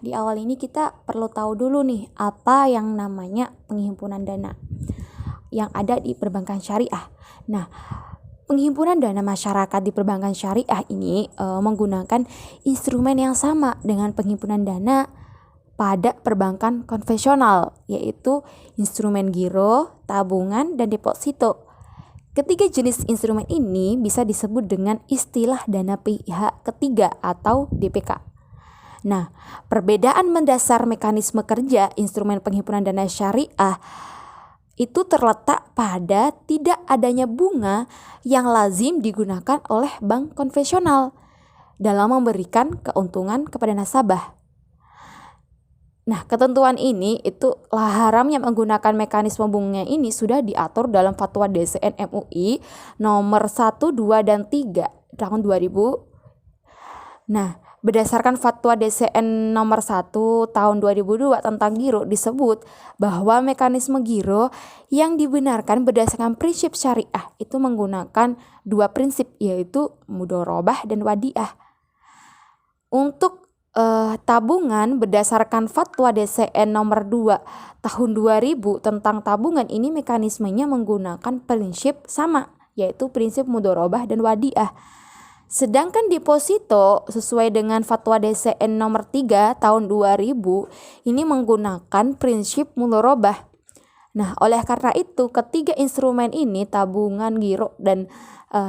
di awal ini kita perlu tahu dulu nih apa yang namanya penghimpunan dana yang ada di perbankan syariah. Nah, penghimpunan dana masyarakat di perbankan syariah ini menggunakan instrumen yang sama dengan penghimpunan dana pada perbankan konvensional, yaitu instrumen giro, tabungan, dan deposito. Ketiga jenis instrumen ini bisa disebut dengan istilah dana pihak ketiga atau DPK. Nah, perbedaan mendasar mekanisme kerja instrumen penghimpunan dana syariah itu terletak pada tidak adanya bunga yang lazim digunakan oleh bank konvensional dalam memberikan keuntungan kepada nasabah. Nah, ketentuan ini itu haramnya menggunakan mekanisme bunga ini sudah diatur dalam Fatwa DCN MUI nomor 1, 2, dan 3 tahun 2000. Nah, berdasarkan Fatwa DCN nomor 1 tahun 2002 tentang giro disebut bahwa mekanisme giro yang dibenarkan berdasarkan prinsip syariah itu menggunakan dua prinsip, yaitu mudharabah dan wadiah. Untuk tabungan berdasarkan Fatwa DCN nomor 2 tahun 2000 tentang tabungan ini mekanismenya menggunakan prinsip sama, yaitu prinsip mudharabah dan wadiah. Sedangkan deposito sesuai dengan Fatwa DCN nomor 3 tahun 2000 ini menggunakan prinsip mudharabah. Nah, oleh karena itu ketiga instrumen ini, tabungan, giro, dan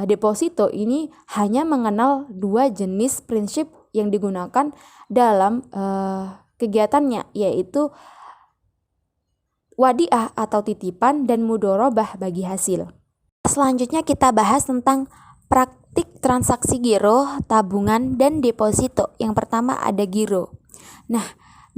deposito ini hanya mengenal dua jenis prinsip yang digunakan dalam kegiatannya, yaitu wadiah atau titipan dan mudharabah bagi hasil. Selanjutnya kita bahas tentang praktik transaksi giro, tabungan, dan deposito. Yang pertama ada giro. Nah,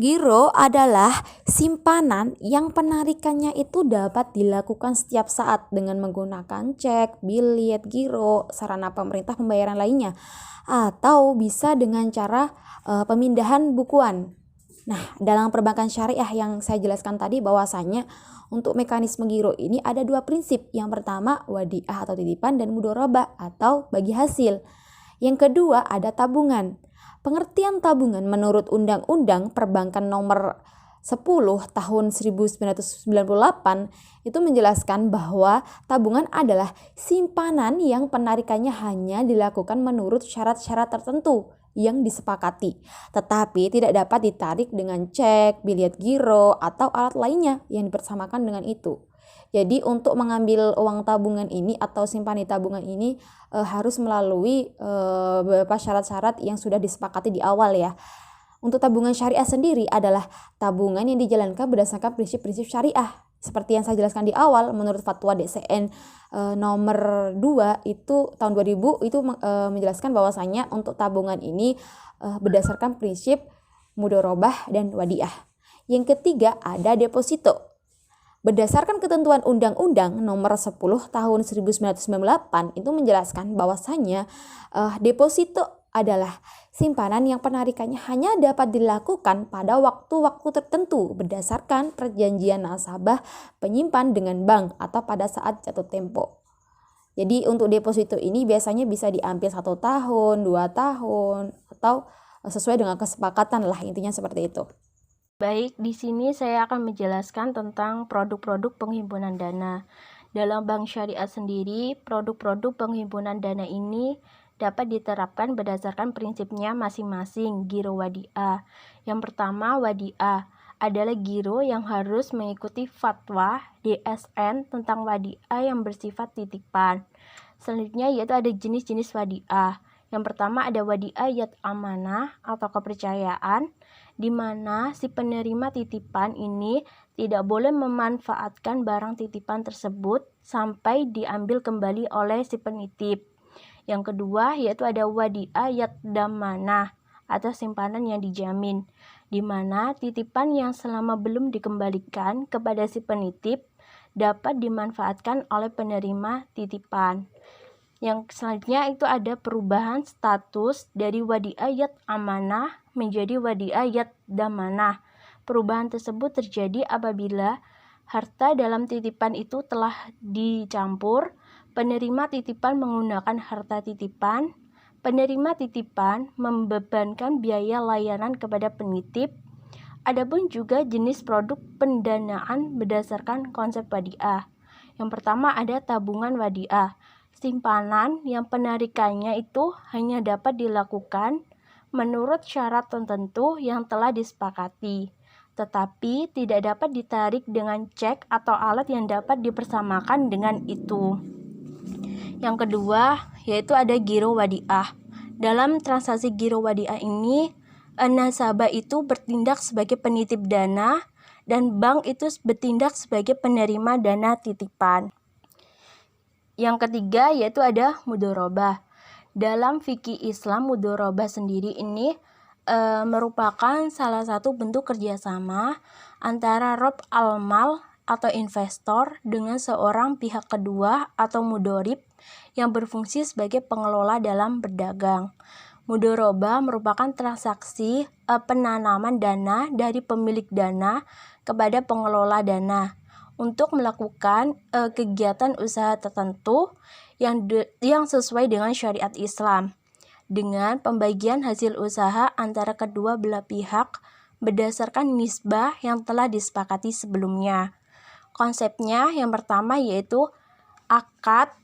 giro adalah simpanan yang penarikannya itu dapat dilakukan setiap saat dengan menggunakan cek, bilet, giro, sarana pemerintah pembayaran lainnya, atau bisa dengan cara pemindahan bukuan. Nah, dalam perbankan syariah yang saya jelaskan tadi bahwasanya untuk mekanisme giro ini ada dua prinsip. Yang pertama wadiah atau titipan dan mudharabah atau bagi hasil. Yang kedua ada tabungan. Pengertian tabungan menurut Undang-Undang Perbankan nomor 10 tahun 1998 itu menjelaskan bahwa tabungan adalah simpanan yang penarikannya hanya dilakukan menurut syarat-syarat tertentu yang disepakati, tetapi tidak dapat ditarik dengan cek, bilet giro, atau alat lainnya yang dipersamakan dengan itu. Jadi untuk mengambil uang tabungan ini atau simpan di tabungan ini harus melalui beberapa syarat-syarat yang sudah disepakati di awal ya. Untuk tabungan syariah sendiri adalah tabungan yang dijalankan berdasarkan prinsip-prinsip syariah. Seperti yang saya jelaskan di awal, menurut Fatwa DCN nomor 2 itu tahun 2000 itu menjelaskan bahwasanya untuk tabungan ini berdasarkan prinsip mudharabah dan wadiah. Yang ketiga ada deposito. Berdasarkan ketentuan Undang-Undang nomor 10 tahun 1998 itu menjelaskan bahwasanya deposito adalah simpanan yang penarikannya hanya dapat dilakukan pada waktu-waktu tertentu berdasarkan perjanjian nasabah penyimpan dengan bank atau pada saat jatuh tempo. Jadi untuk deposito ini biasanya bisa diambil 1 tahun, 2 tahun, atau sesuai dengan kesepakatan lah, intinya seperti itu. Baik, di sini saya akan menjelaskan tentang produk-produk penghimpunan dana. Dalam bank syariah sendiri, produk-produk penghimpunan dana ini dapat diterapkan berdasarkan prinsipnya masing-masing giro wadiah. Yang pertama, wadiah adalah giro yang harus mengikuti fatwa DSN tentang wadiah yang bersifat titipan. Selanjutnya yaitu ada jenis-jenis wadiah. Yang pertama ada wadiah yat amanah atau kepercayaan, di mana si penerima titipan ini tidak boleh memanfaatkan barang titipan tersebut sampai diambil kembali oleh si penitip. Yang kedua yaitu ada wadiah yat damanah atau simpanan yang dijamin, di mana titipan yang selama belum dikembalikan kepada si penitip dapat dimanfaatkan oleh penerima titipan. Yang selanjutnya itu ada perubahan status dari wadiah yat amanah menjadi wadiah yat damanah. Perubahan tersebut terjadi apabila harta dalam titipan itu telah dicampur. Penerima titipan menggunakan harta titipan, penerima titipan membebankan biaya layanan kepada penitip, Adapun juga jenis produk pendanaan berdasarkan konsep wadiah. Yang pertama ada tabungan wadiah, simpanan yang penarikannya itu hanya dapat dilakukan menurut syarat tertentu yang telah disepakati, tetapi tidak dapat ditarik dengan cek atau alat yang dapat dipersamakan dengan itu. Yang kedua yaitu ada giro wadiah. Dalam transaksi giro wadiah ini, nasabah itu bertindak sebagai penitip dana dan bank itu bertindak sebagai penerima dana titipan. Yang ketiga yaitu ada mudorobah. Dalam fikih Islam, mudorobah sendiri ini merupakan salah satu bentuk kerjasama antara rob al-mal atau investor dengan seorang pihak kedua atau mudorib yang berfungsi sebagai pengelola dalam berdagang. Mudorobah merupakan transaksi penanaman dana dari pemilik dana kepada pengelola dana untuk melakukan kegiatan usaha tertentu yang sesuai dengan syariat Islam, dengan pembagian hasil usaha antara kedua belah pihak berdasarkan nisbah yang telah disepakati sebelumnya. Konsepnya yang pertama yaitu akad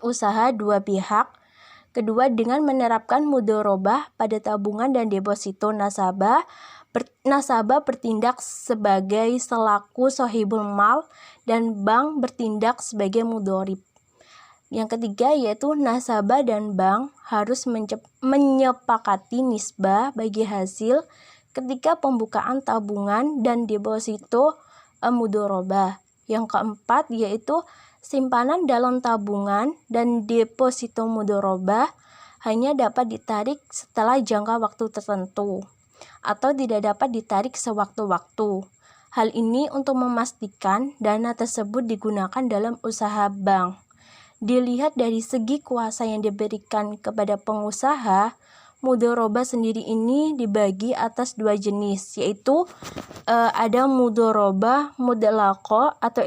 usaha dua pihak. Kedua, dengan menerapkan mudorobah pada tabungan dan deposito nasabah bertindak sebagai selaku sohibul mal dan bank bertindak sebagai mudorib. Yang ketiga yaitu nasabah dan bank harus menyepakati nisbah bagi hasil ketika pembukaan tabungan dan deposito mudorobah. Yang keempat yaitu simpanan dalam tabungan dan deposito mudorobah hanya dapat ditarik setelah jangka waktu tertentu atau tidak dapat ditarik sewaktu-waktu. Hal ini untuk memastikan dana tersebut digunakan dalam usaha bank. Dilihat dari segi kuasa yang diberikan kepada pengusaha, mudorobah sendiri ini dibagi atas dua jenis, yaitu ada mudorobah mudlaqah atau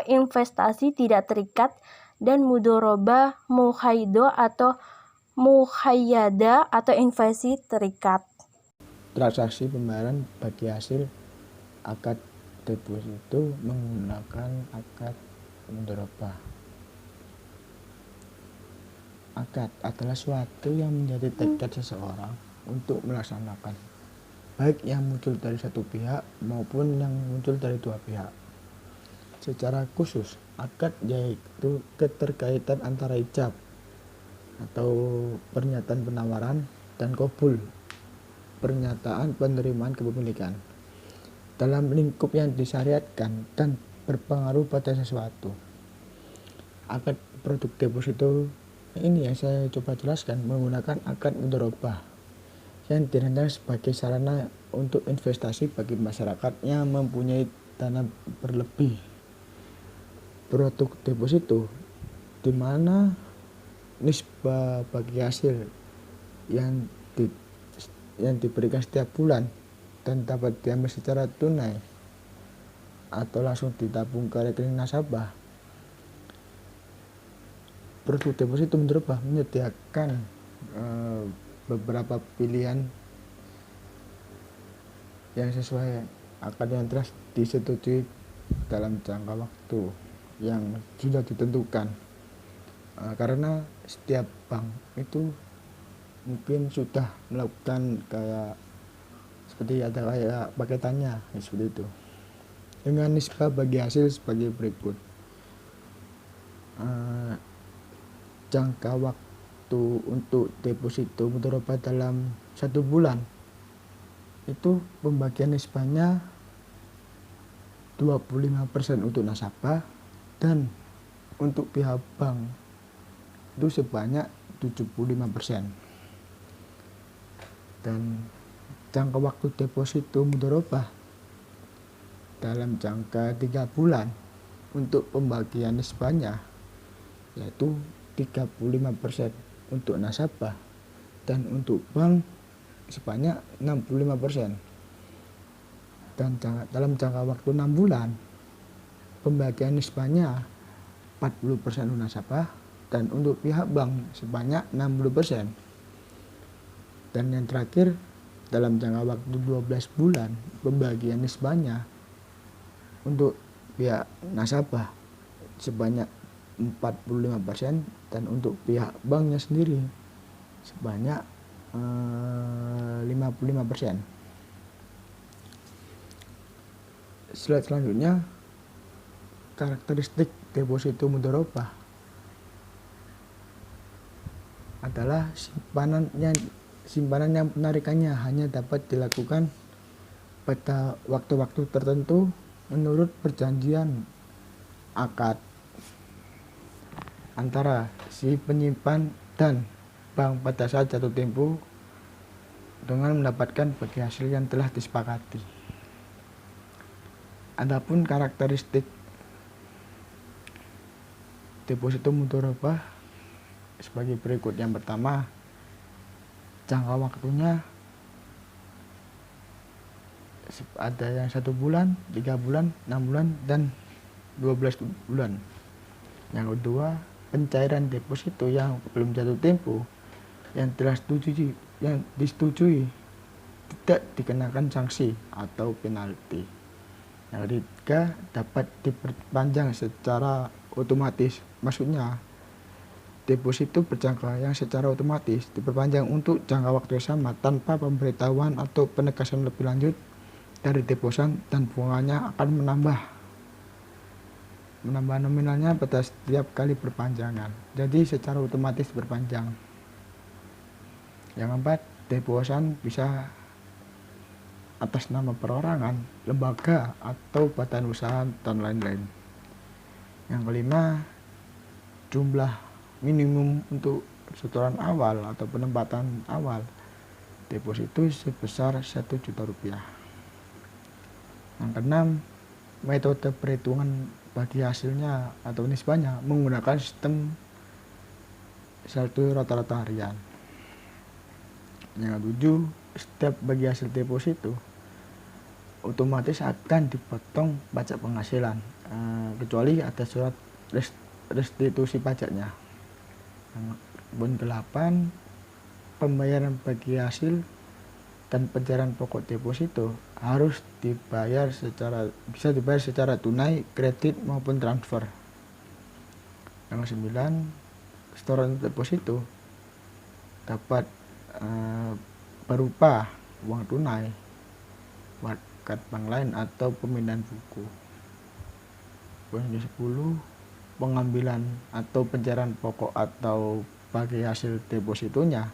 investasi tidak terikat, dan mudorobah muhaido atau muhayyada atau investasi terikat. Transaksi pembayaran bagi hasil akad deposito menggunakan akad mudorobah. Akad adalah suatu yang menjadi tekad seseorang untuk melaksanakan, baik yang muncul dari satu pihak maupun yang muncul dari dua pihak. Secara khusus, akad yaitu keterkaitan antara ijab atau pernyataan penawaran dan qabul, pernyataan penerimaan kepemilikan, dalam lingkup yang disyariatkan dan berpengaruh pada sesuatu. Akad produk deposito ini yang saya coba jelaskan menggunakan akad mudorobah yang dirancang sebagai sarana untuk investasi bagi masyarakat yang mempunyai dana berlebih. Produk deposito di mana nisbah bagi hasil yang diberikan setiap bulan dan dapat diambil secara tunai atau langsung ditabung ke rekening nasabah. Produk deposito mudorobah menyediakan beberapa pilihan yang sesuai akad yang telah disetujui dalam jangka waktu yang sudah ditentukan, karena setiap bank itu mungkin sudah melakukan seperti ada paketannya seperti itu, dengan nisbah bagi hasil sebagai berikut. Jangka waktu untuk deposito mudorobah dalam 1 bulan itu pembagian nisbahnya 25% untuk nasabah dan untuk pihak bank itu sebanyak 75%. Dan jangka waktu deposito mudorobah dalam jangka 3 bulan untuk pembagian nisbahnya yaitu 35% untuk nasabah dan untuk bank sebanyak 65%. Dan dalam jangka waktu 6 bulan pembagian nisbahnya 40% untuk nasabah dan untuk pihak bank sebanyak 60%. Dan yang terakhir dalam jangka waktu 12 bulan, pembagian nisbahnya untuk pihak nasabah sebanyak 45% dan untuk pihak banknya sendiri sebanyak 55%. Slide selanjutnya, karakteristik deposito mudharabah adalah simpanan yang penarikannya hanya dapat dilakukan pada waktu-waktu tertentu menurut perjanjian akad antara si penyimpan dan bank pada saat jatuh tempo dengan mendapatkan bagi hasil yang telah disepakati. Adapun karakteristik deposito mudharabah sebagai berikut. Yang pertama, jangka waktunya ada yang 1 bulan, 3 bulan, 6 bulan, dan 12 bulan. Yang kedua, pencairan deposito yang belum jatuh tempo yang disetujui tidak dikenakan sanksi atau penalti. Yang ketiga, dapat diperpanjang secara otomatis. Maksudnya, deposito berjangka yang secara otomatis diperpanjang untuk jangka waktu yang sama tanpa pemberitahuan atau penegasan lebih lanjut dari deposan, dan bunganya akan menambah nominalnya pada setiap kali perpanjangan. Jadi secara otomatis berpanjang. Yang keempat, deposan bisa atas nama perorangan, lembaga, atau badan usaha dan lain-lain. Yang kelima, jumlah minimum untuk setoran awal atau penempatan awal deposito sebesar 1 juta rupiah. Yang keenam, metode perhitungan bagi hasilnya atau nisbahnya menggunakan sistem saldo rata-rata harian. Yang ketujuh, setiap bagi hasil deposito otomatis akan dipotong pajak penghasilan, kecuali ada surat restitusi pajaknya. Yang ke-8, pembayaran bagi hasil dan pencairan pokok deposito harus bisa dibayar secara tunai, kredit maupun transfer. Yang ke-9, setoran deposito dapat berupa uang tunai, wakaf bank lain, atau pemindahan buku. Poin ke-10, pengambilan atau pencairan pokok atau bagi hasil depositonya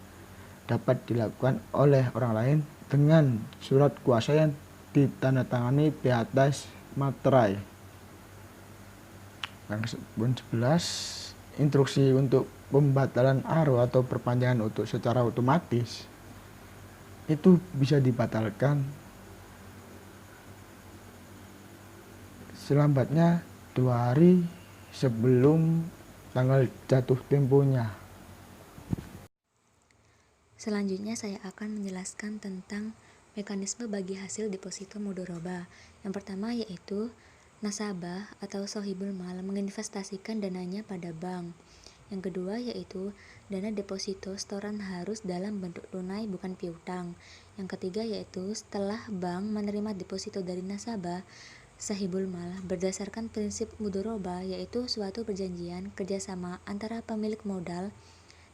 dapat dilakukan oleh orang lain dengan surat kuasa yang ditandatangani di atas materai. Yang poin 11, instruksi untuk pembatalan aro atau perpanjangan untuk secara otomatis itu bisa dibatalkan selambatnya 2 hari sebelum tanggal jatuh temponya. Selanjutnya saya akan menjelaskan tentang mekanisme bagi hasil deposito mudharabah. Yang pertama yaitu nasabah atau sohibul mal menginvestasikan dananya pada bank. Yang kedua yaitu dana deposito setoran harus dalam bentuk tunai bukan piutang. Yang ketiga yaitu setelah bank menerima deposito dari nasabah sahibul mal berdasarkan prinsip mudharabah, yaitu suatu perjanjian kerjasama antara pemilik modal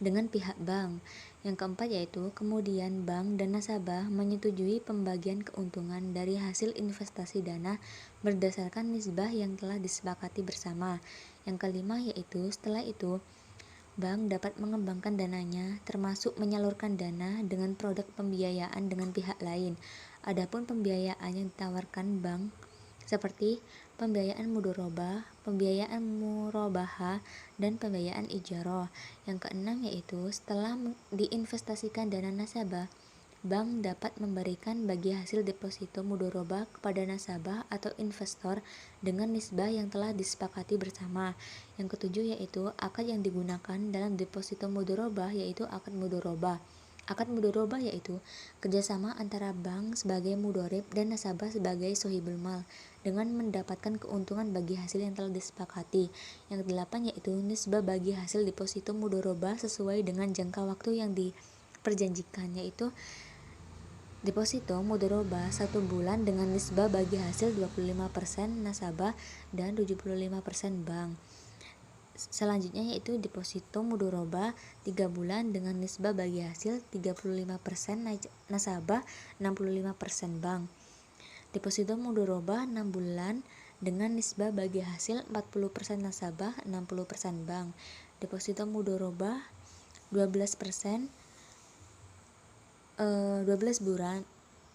dengan pihak bank. Yang keempat yaitu kemudian bank dan nasabah menyetujui pembagian keuntungan dari hasil investasi dana berdasarkan nisbah yang telah disepakati bersama. Yang kelima yaitu setelah itu bank dapat mengembangkan dananya, termasuk menyalurkan dana dengan produk pembiayaan dengan pihak lain. Adapun pembiayaan yang ditawarkan bank seperti pembiayaan mudharabah, pembiayaan murabaha, dan pembiayaan ijarah. Yang keenam yaitu setelah diinvestasikan dana nasabah, bank dapat memberikan bagi hasil deposito mudharabah kepada nasabah atau investor dengan nisbah yang telah disepakati bersama. Yang ketujuh yaitu akad yang digunakan dalam deposito mudharabah yaitu akad mudharabah. Akad mudharabah yaitu kerjasama antara bank sebagai mudharib dan nasabah sebagai sohibul mal dengan mendapatkan keuntungan bagi hasil yang telah disepakati. Yang kedelapan yaitu nisbah bagi hasil deposito mudharabah sesuai dengan jangka waktu yang diperjanjikan, yaitu Deposito mudoroba 1 bulan dengan nisbah bagi hasil 25% nasabah dan 75% bank. Selanjutnya yaitu deposito mudoroba 3 bulan dengan nisbah bagi hasil 35% nasabah, 65% bank. Deposito mudoroba 6 bulan dengan nisbah bagi hasil 40% nasabah, 60% bank. Deposito mudoroba 12% 12 bulan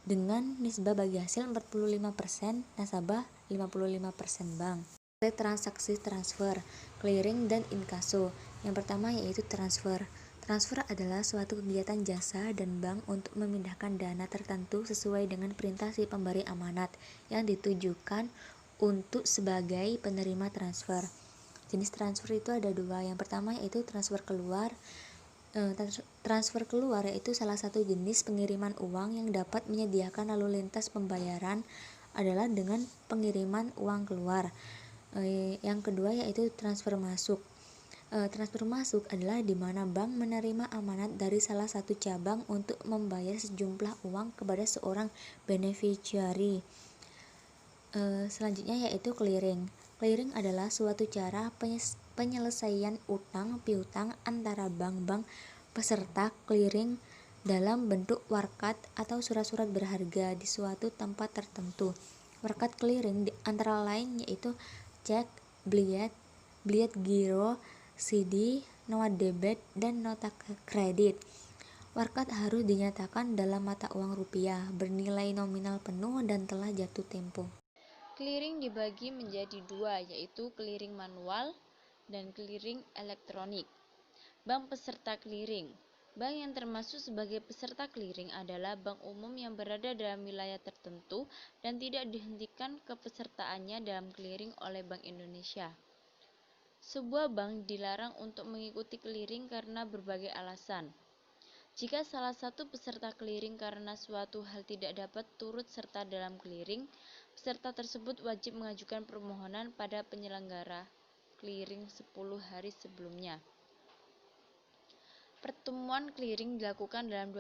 dengan nisbah bagi hasil 45% nasabah, 55% bank. Transaksi transfer, clearing, dan inkaso. Yang pertama yaitu transfer. Transfer adalah suatu kegiatan jasa dan bank untuk memindahkan dana tertentu sesuai dengan perintah si pemberi amanat yang ditujukan untuk sebagai penerima transfer. Jenis transfer itu ada dua. Yang pertama yaitu transfer keluar. Transfer keluar yaitu salah satu jenis pengiriman uang yang dapat menyediakan lalu lintas pembayaran adalah dengan pengiriman uang keluar. Yang kedua yaitu transfer masuk. Transfer masuk adalah di mana bank menerima amanat dari salah satu cabang untuk membayar sejumlah uang kepada seorang beneficiary. Selanjutnya yaitu clearing. Clearing adalah suatu cara penyelesaian utang piutang antara bank-bank peserta clearing dalam bentuk warkat atau surat-surat berharga di suatu tempat tertentu. Warkat clearing antara lain yaitu cek, bliat giro, CD, nota debit, dan nota kredit. Warkat harus dinyatakan dalam mata uang rupiah, bernilai nominal penuh dan telah jatuh tempo. Clearing dibagi menjadi dua, yaitu clearing manual dan clearing elektronik. Bank peserta clearing. Bank yang termasuk sebagai peserta clearing adalah bank umum yang berada dalam wilayah tertentu dan tidak dihentikan kepesertaannya dalam clearing oleh Bank Indonesia. Sebuah bank dilarang untuk mengikuti clearing karena berbagai alasan. Jika salah satu peserta clearing karena suatu hal tidak dapat turut serta dalam clearing, peserta tersebut wajib mengajukan permohonan pada penyelenggara clearing 10 hari sebelumnya. Pertemuan clearing dilakukan dalam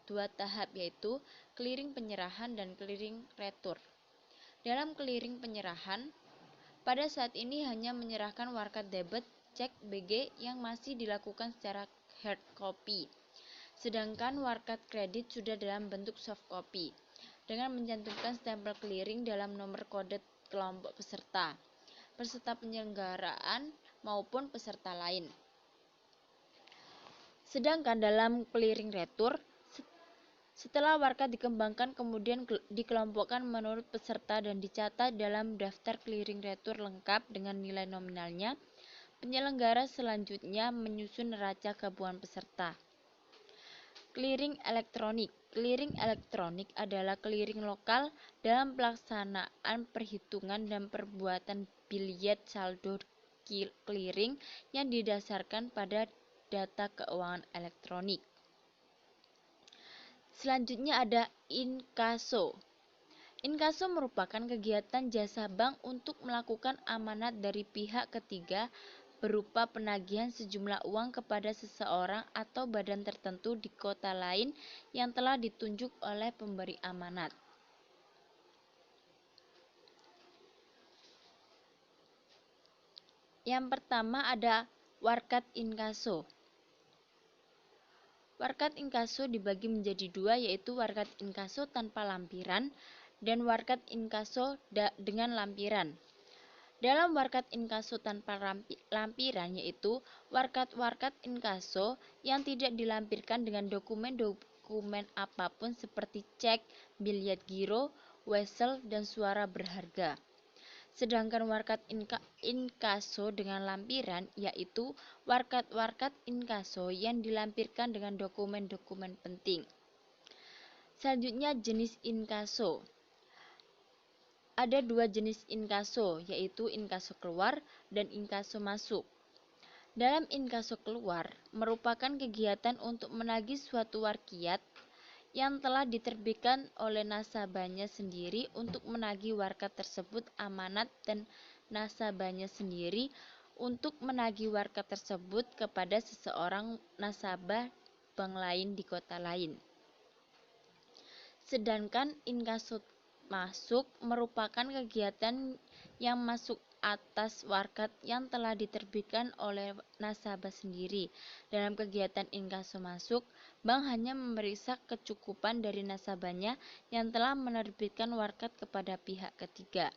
dua tahap, yaitu clearing penyerahan dan clearing retur. Dalam clearing penyerahan, pada saat ini hanya menyerahkan warkat debit cek BG yang masih dilakukan secara hard copy. Sedangkan warkat kredit sudah dalam bentuk soft copy dengan mencantumkan stempel clearing dalam nomor kode kelompok peserta penyelenggaraan maupun peserta lain. Sedangkan dalam clearing retur, setelah warkat dikembangkan kemudian dikelompokkan menurut peserta dan dicatat dalam daftar clearing retur lengkap dengan nilai nominalnya, penyelenggara selanjutnya menyusun neraca gabungan peserta. Clearing elektronik. Clearing elektronik adalah clearing lokal dalam pelaksanaan perhitungan dan perbuatan biliet saldo clearing yang didasarkan pada data keuangan elektronik. Selanjutnya ada inkaso. Inkaso merupakan kegiatan jasa bank untuk melakukan amanat dari pihak ketiga berupa penagihan sejumlah uang kepada seseorang atau badan tertentu di kota lain yang telah ditunjuk oleh pemberi amanat. Yang pertama ada warkat inkaso. Warkat inkaso dibagi menjadi dua, yaitu warkat inkaso tanpa lampiran dan warkat inkaso dengan lampiran. Dalam warkat inkaso tanpa lampiran yaitu warkat-warkat inkaso yang tidak dilampirkan dengan dokumen apapun seperti cek, biliet giro, wesel, dan suara berharga. Sedangkan warkat inkaso dengan lampiran yaitu warkat-warkat inkaso yang dilampirkan dengan dokumen-dokumen penting. Selanjutnya jenis inkaso. Ada dua jenis inkaso, yaitu inkaso keluar dan inkaso masuk. Dalam inkaso keluar, merupakan kegiatan untuk menagih suatu warkiat yang telah diterbitkan oleh nasabahnya sendiri untuk menagih warkat tersebut amanat dan nasabahnya sendiri untuk menagih warkat tersebut kepada seseorang nasabah bank lain di kota lain. Sedangkan inkaso masuk merupakan kegiatan yang masuk atas warkat yang telah diterbitkan oleh nasabah sendiri. Dalam kegiatan inkaso masuk, bank hanya memeriksa kecukupan dari nasabahnya yang telah menerbitkan warkat kepada pihak ketiga.